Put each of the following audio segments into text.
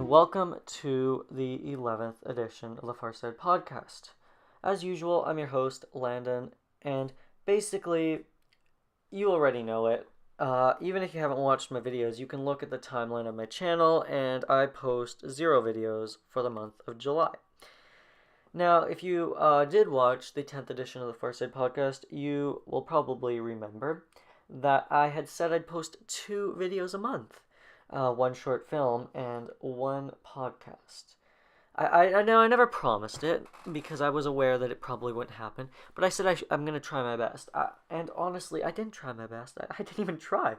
welcome to the 11th edition of the Farside Podcast. As usual, I'm your host, Landon, and basically, you already know it. Even if you haven't watched my videos, you can look at the timeline of my channel, and I post 0 videos for the month of July. Now, if you did watch the 10th edition of the Farside Podcast, you will probably remember that I had said I'd post 2 videos a month. 1 short film, and 1 podcast. I know I never promised it, because I was aware that it probably wouldn't happen, but I said I'm going to try my best. And honestly, I didn't try my best. I didn't even try.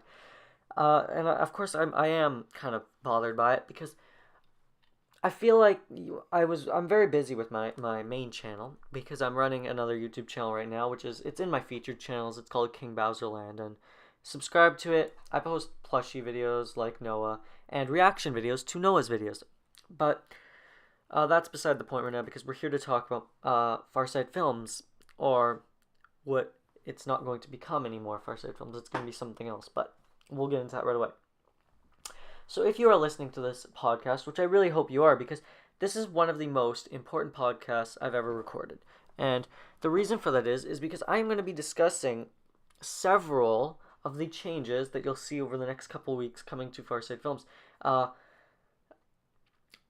Of course, I am kind of bothered by it, because I feel like I'm very busy with my main channel, because I'm running another YouTube channel right now, it's in my featured channels. It's called King Bowserland, and subscribe to it. I post plushie videos like Noah and reaction videos to Noah's videos. But that's beside the point right now, because we're here to talk about Farside Films, or what it's not going to become anymore, Farside Films. It's going to be something else, but we'll get into that right away. So if you are listening to this podcast, which I really hope you are, because this is one of the most important podcasts I've ever recorded. And the reason for that is because I'm going to be discussing several of the changes that you'll see over the next couple weeks coming to Farside Films.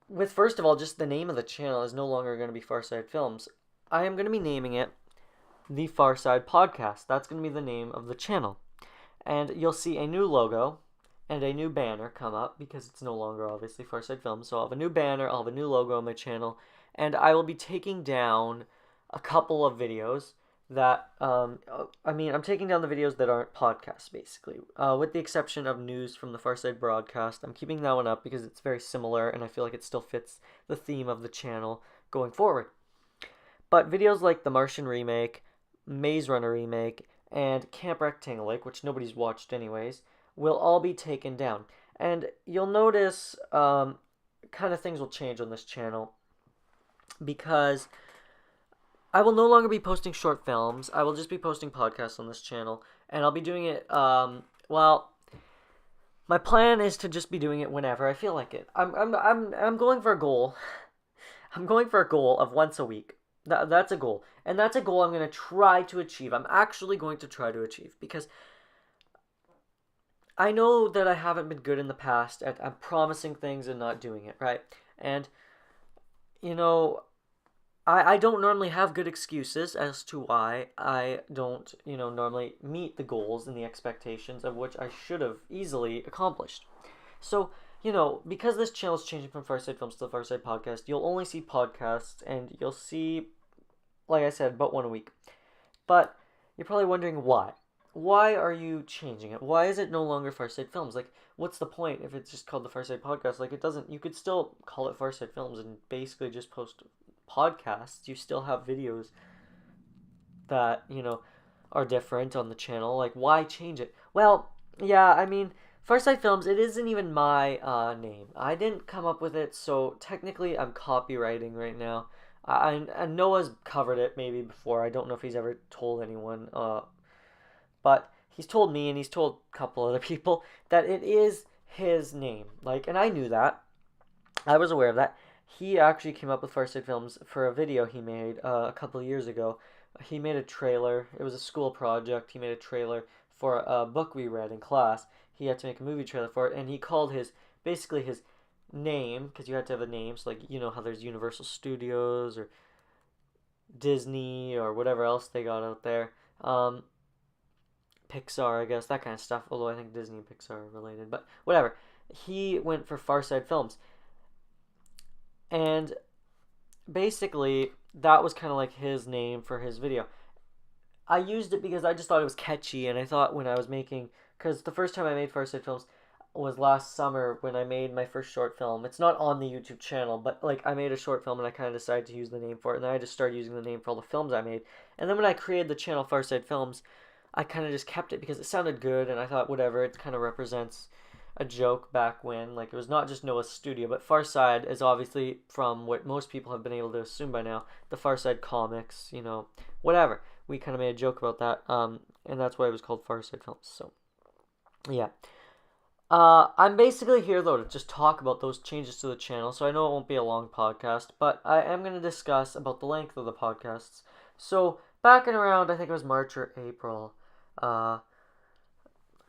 With first of all, just the name of the channel is no longer going to be Farside Films. I am going to be naming it the Farside Podcast. That's going to be the name of the channel. And you'll see a new logo and a new banner come up, because it's no longer obviously Farside Films. So I'll have a new banner, I'll have a new logo on my channel, and I will be taking down a couple of videos that, I'm taking down the videos that aren't podcasts, basically. With the exception of news from the Farside broadcast. I'm keeping that one up because it's very similar, and I feel like it still fits the theme of the channel going forward. But videos like the Martian remake, Maze Runner remake, and Camp Rectangle Lake, which nobody's watched anyways, will all be taken down. And you'll notice kind of things will change on this channel, because I will no longer be posting short films. I will just be posting podcasts on this channel, and I'll be doing it, my plan is to just be doing it whenever I feel like it. I'm going for a goal. I'm going for a goal of once a week. That's a goal. And that's a goal I'm going to try to achieve. I'm actually going to try to achieve, because I know that I haven't been good in the past at promising things and not doing it, right? And, I don't normally have good excuses as to why I don't, normally meet the goals and the expectations of which I should have easily accomplished. So, because this channel is changing from Farside Films to the Farside Podcast, you'll only see podcasts, and you'll see, like I said, about 1 a week. But you're probably wondering why. Why are you changing it? Why is it no longer Farside Films? Like, what's the point if it's just called the Farside Podcast? Like, you could still call it Farside Films and basically just post podcasts. You still have videos that, are different on the channel. Like, why change it? Well, yeah, Farside Films, it isn't even my name. I didn't come up with it, so technically I'm copywriting right now. And Noah's covered it maybe before. I don't know if he's ever told anyone, but he's told me, and he's told a couple other people, that it is his name. And I knew that. I was aware of that. He actually came up with Farside Films for a video he made a couple of years ago. He made a trailer. It was a school project. He made a trailer for a book we read in class. He had to make a movie trailer for it, and he called his name, because you had to have a name, so how there's Universal Studios or Disney or whatever else they got out there. Pixar, I guess, that kind of stuff, although I think Disney and Pixar are related, but whatever. He went for Farside Films. And basically, that was kind of like his name for his video. I used it because I just thought it was catchy, and I thought when I was because the first time I made Farside Films was last summer when I made my first short film. It's not on the YouTube channel, but I made a short film, and I kind of decided to use the name for it, and then I just started using the name for all the films I made. And then when I created the channel Farside Films, I kind of just kept it because it sounded good, and I thought, whatever, it kind of represents a joke back when, it was not just Noah's studio, but Farside is obviously, from what most people have been able to assume by now, the Farside comics, whatever. We kind of made a joke about that, and that's why it was called Farside Films, so, yeah. I'm basically here, though, to just talk about those changes to the channel, so I know it won't be a long podcast, but I am going to discuss about the length of the podcasts. So, back in around, I think it was March or April, I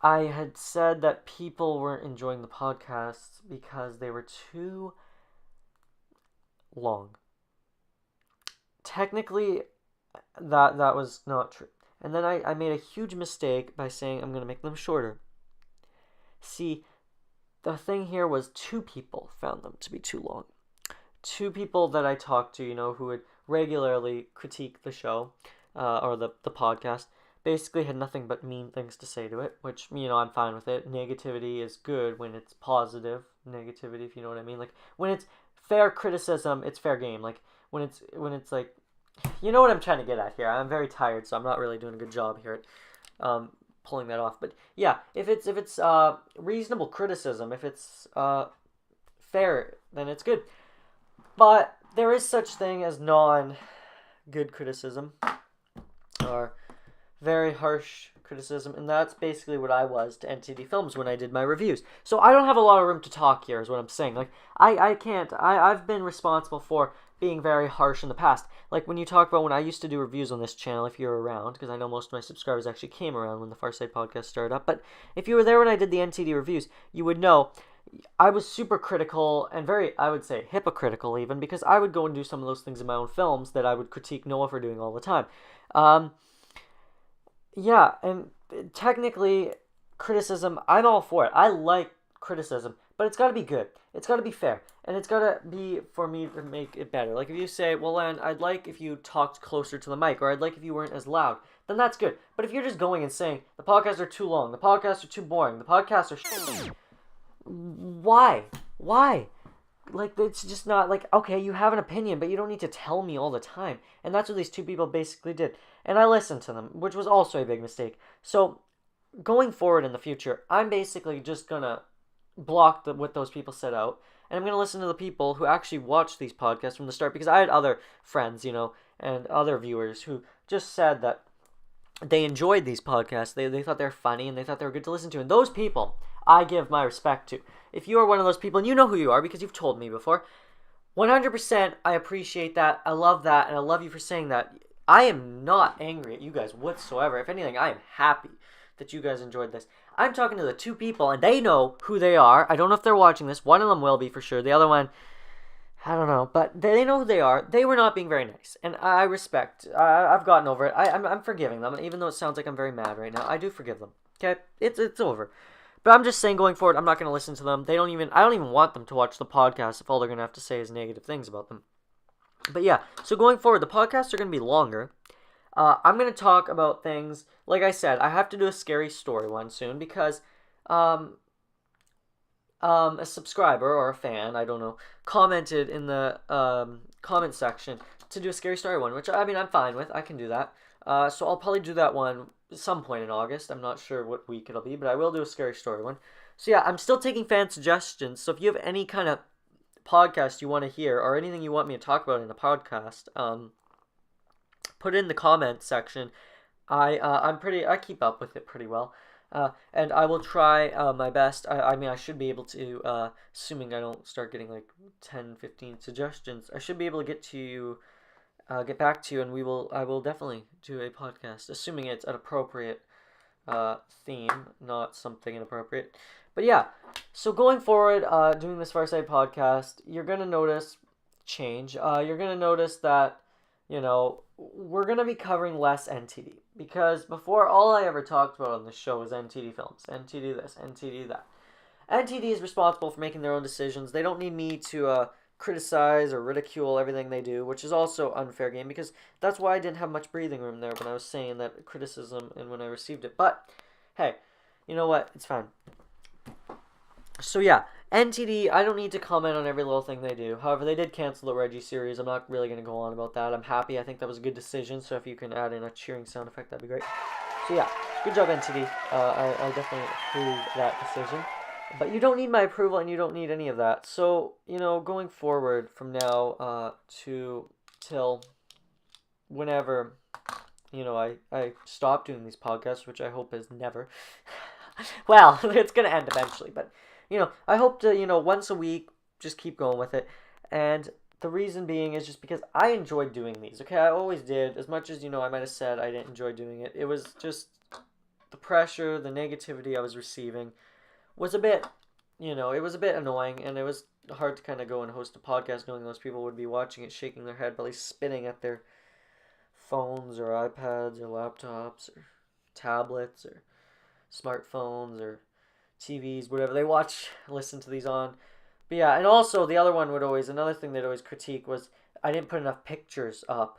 had said that people weren't enjoying the podcasts because they were too long. Technically, that was not true. And then I made a huge mistake by saying I'm going to make them shorter. See, the thing here was 2 people found them to be too long. 2 people that I talked to, who would regularly critique the show, or the podcast, basically had nothing but mean things to say to it, which, I'm fine with it. Negativity is good when it's positive negativity, if you know what I mean. Like, when it's fair criticism, it's fair game. Like, when it's like, you know what I'm trying to get at here. I'm very tired, so I'm not really doing a good job here at pulling that off. But yeah, if it's reasonable criticism, if it's fair, then it's good. But there is such thing as non-good criticism, or very harsh criticism, and that's basically what I was to NTD Films when I did my reviews. So I don't have a lot of room to talk here, is what I'm saying. Like, I can't. I've been responsible for being very harsh in the past. Like, when you talk about when I used to do reviews on this channel, if you're around, because I know most of my subscribers actually came around when the Farside podcast started up, but if you were there when I did the NTD reviews, you would know I was super critical and very, I would say, hypocritical even, because I would go and do some of those things in my own films that I would critique Noah for doing all the time. Yeah, and technically, criticism, I'm all for it. I like criticism, but it's got to be good. It's got to be fair, and it's got to be for me to make it better. Like, if you say, well, Len, I'd like if you talked closer to the mic, or I'd like if you weren't as loud, then that's good. But if you're just going and saying, the podcasts are too long, the podcasts are too boring, the podcasts are why? Why? Like, it's just not, like, okay, you have an opinion, but you don't need to tell me all the time. And that's what these 2 people basically did. And I listened to them, which was also a big mistake. So, going forward in the future, I'm basically just gonna block what those people set out, and I'm gonna listen to the people who actually watch these podcasts from the start, because I had other friends, and other viewers who just said that they enjoyed these podcasts. They thought they were funny, and they thought they were good to listen to. And those people, I give my respect to. If you are one of those people, and you know who you are because you've told me before, 100% I appreciate that. I love that, and I love you for saying that. I am not angry at you guys whatsoever. If anything, I am happy that you guys enjoyed this. I'm talking to the 2 people, and they know who they are. I don't know if they're watching this. One of them will be for sure. The other one, I don't know, but they know who they are. They were not being very nice, and I respect. I've gotten over it. I'm forgiving them, even though it sounds like I'm very mad right now. I do forgive them. Okay, it's over. But I'm just saying, going forward, I'm not going to listen to them. I don't even want them to watch the podcast if all they're going to have to say is negative things about them. But yeah, so going forward, the podcasts are going to be longer. I'm going to talk about things, like I said, I have to do a scary story one soon, because a subscriber or a fan, I don't know, commented in the comment section to do a scary story one, which, I mean, I'm fine with. I can do that. So I'll probably do that one some point in August. I'm not sure what week it'll be, but I will do a scary story one. So yeah, I'm still taking fan suggestions. So if you have any kind of podcast you want to hear, or anything you want me to talk about in the podcast, put it in the comment section. I keep up with it pretty well. And I will try my best. I mean, I should be able to, assuming I don't start getting like 10, 15 suggestions, I should be able to get back to you, and I will definitely do a podcast, assuming it's an appropriate theme, not something inappropriate. But yeah, so going forward, doing this Farside podcast, you're gonna notice change. You're gonna notice that, we're gonna be covering less NTD, because before, all I ever talked about on this show was NTD Films, NTD this, NTD that. NTD is responsible for making their own decisions. They don't need me to criticize or ridicule everything they do, which is also unfair game, because that's why I didn't have much breathing room there when I was saying that criticism and when I received it. But hey, you know what? It's fine. So yeah, NTD, I don't need to comment on every little thing they do. However, they did cancel the Reggie series. I'm not really going to go on about that. I'm happy. I think that was a good decision. So if you can add in a cheering sound effect, that'd be great. So yeah, good job, NTD. I definitely approve that decision. But you don't need my approval, and you don't need any of that. So, going forward from now till whenever, I stop doing these podcasts, which I hope is never. Well, it's going to end eventually, but, I hope to, once a week, just keep going with it. And the reason being is just because I enjoyed doing these, okay? I always did. As much as, I might have said I didn't enjoy doing it, it was just the pressure, the negativity I was receiving was a bit, it was a bit annoying, and it was hard to kind of go and host a podcast knowing those people would be watching it, shaking their head, probably spinning at their phones or iPads or laptops or tablets or smartphones or TVs, whatever they watch, listen to these on. But yeah, and also the other one another thing they'd always critique was I didn't put enough pictures up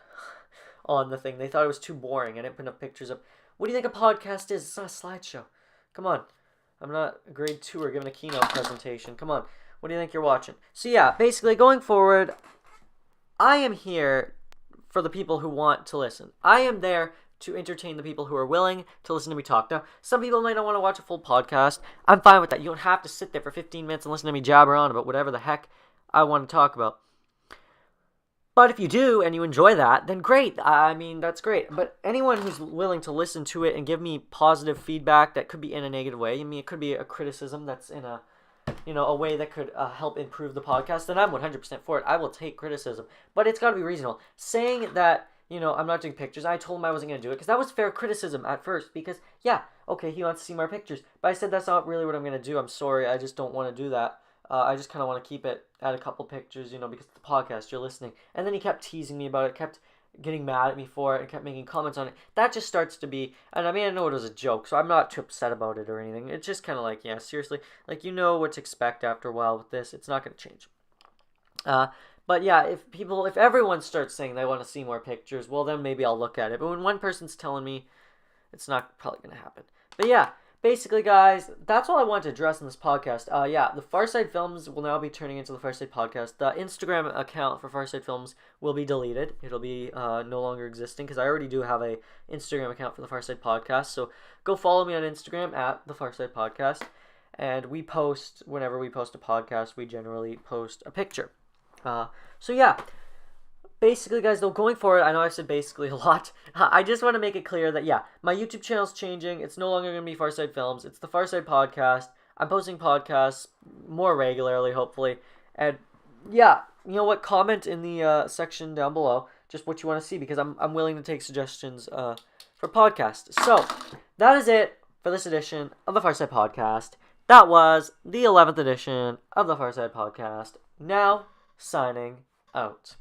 on the thing. They thought it was too boring. I didn't put enough pictures up. What do you think a podcast is? It's not a slideshow. Come on. I'm not a grade 2 or giving a keynote presentation. Come on. What do you think you're watching? So yeah, basically going forward, I am here for the people who want to listen. I am there to entertain the people who are willing to listen to me talk. Now, some people might not want to watch a full podcast. I'm fine with that. You don't have to sit there for 15 minutes and listen to me jabber on about whatever the heck I want to talk about. But if you do and you enjoy that, then great. I mean, that's great. But anyone who's willing to listen to it and give me positive feedback that could be in a negative way, I mean, it could be a criticism that's in a way that could help improve the podcast, then I'm 100% for it. I will take criticism. But it's got to be reasonable. Saying that, I'm not doing pictures, I told him I wasn't going to do it because that was fair criticism at first because, yeah, okay, he wants to see more pictures. But I said that's not really what I'm going to do. I'm sorry. I just don't want to do that. I just kind of want to keep it at a couple pictures, because it's the podcast, you're listening. And then he kept teasing me about it, kept getting mad at me for it, and kept making comments on it. That just starts to be, and I mean, I know it was a joke, so I'm not too upset about it or anything. It's just kind of like, yeah, seriously, like, you know what to expect after a while with this. It's not going to change. But yeah, if everyone starts saying they want to see more pictures, well, then maybe I'll look at it. But when one person's telling me, it's not probably going to happen. But yeah. Basically, guys, that's all I wanted to address in this podcast. The Farside Films will now be turning into the Farside Podcast. The Instagram account for Farside Films will be deleted. It'll be no longer existing because I already do have a Instagram account for the Farside Podcast. So go follow me on Instagram at the Farside Podcast. And we post, whenever we post a podcast, we generally post a picture. So yeah. Basically, guys, though, going forward, I know I've said basically a lot. I just want to make it clear that, yeah, my YouTube channel's changing. It's no longer going to be Farside Films. It's the Farside Podcast. I'm posting podcasts more regularly, hopefully. And, yeah, you know what? Comment in the section down below just what you want to see because I'm willing to take suggestions for podcasts. So, that is it for this edition of the Farside Podcast. That was the 11th edition of the Farside Podcast. Now, signing out.